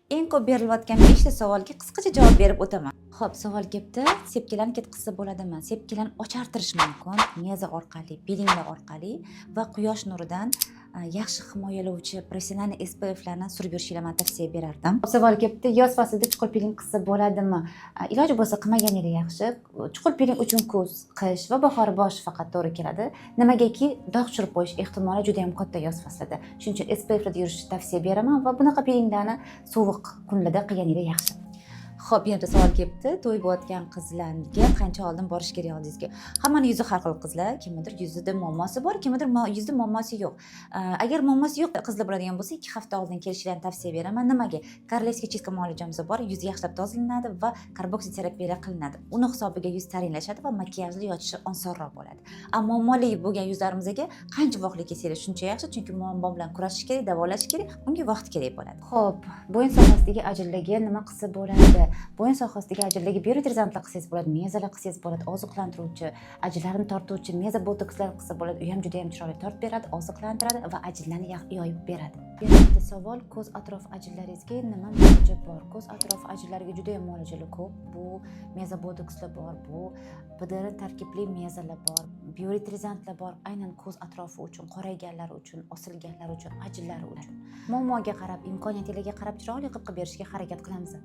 Eng ko'p berilayotgan 5 ta savolga qisqacha javob berib o'taman. Xo'p, savol kelibdi. Sepkilani ketqizsa bo'ladimi? Sepkilani ochartirish mumkin neza orqali, pilinglar orqali va quyosh nuridan yaxshi himoyalovchi professional SPF larni surib yurishinglarni men tavsiya berardim. Savol kelibdi. Yoz faslida chuqur piling qilsa bo'ladimi? Iloji bo'lsa qilmaganinglar yaxshi. Chuqur piling uchun kuz, qish va bahor bosh faqat to'g'ri keladi. Nimagaki dog' tushirib qo'yish ehtimoli juda ham katta yoz faslida. Shuning uchun SPF larda yurishni tavsiya beraman va bunaqa pilinglarni sovuq kunlarda qilganinglar yaxshi. Xo'p, yana savol kelibdi. To'y bo'layotgan qizlarga qancha oldin borish kerak oldingizga? Hammani yuzi har xil qizlar, kimnidir yuzida muammosi bor, kimnidir yuzida muammosi yo'q. Agar muammosi yo'q qizlar bo'ladigan bo'lsa, 2 hafta oldin kelishlarni tavsiya beraman. Nimaga? Korrelyatsiya chetka muolajamiz bor, yuz yaxshilab tozalanadi va karboksi terapiyalar qilinadi. Uni hisobiga yuz tarinlashadi va makiyajli yotishi osonroq bo'ladi. Ammo muammoli bo'lgan yuzlarimizga qancha vaqtli kelsangiz shuncha yaxshi, chunki muammo bilan kurashish kerak, davolash kerak, unga vaqt kerak bo'ladi. Xo'p, bo'yin sohasidagi ajinlarga nima qilsa bo'ladi? Bo'yin sohasidagi ajinlarga bioretrizantlar qilsangiz bo'ladi, mezalar qilsangiz bo'ladi, oziqlantiruvchi, ajinlarni tortuvchi meza botokslar qilsa bo'ladi. U ham juda ham chiroyli tortib beradi, oziqlantiradi va ajinlarni yoyib beradi. Bitta savol, ko'z atrof ajinlaringizga nima muolaja bor? Ko'z atrof ajinlariga juda ham muolajalar ko'p. Bu meza botokslar bor, bu PDR tarkibli mezalar bor, bioretrizantlar bor. Aynan ko'z atrofi uchun, qorayganlar uchun, osilganlar uchun, ajinlar uchun. Muammoga qarab, imkoniyatlariga qarab chiroyli qilib berishga harakat qilamiz.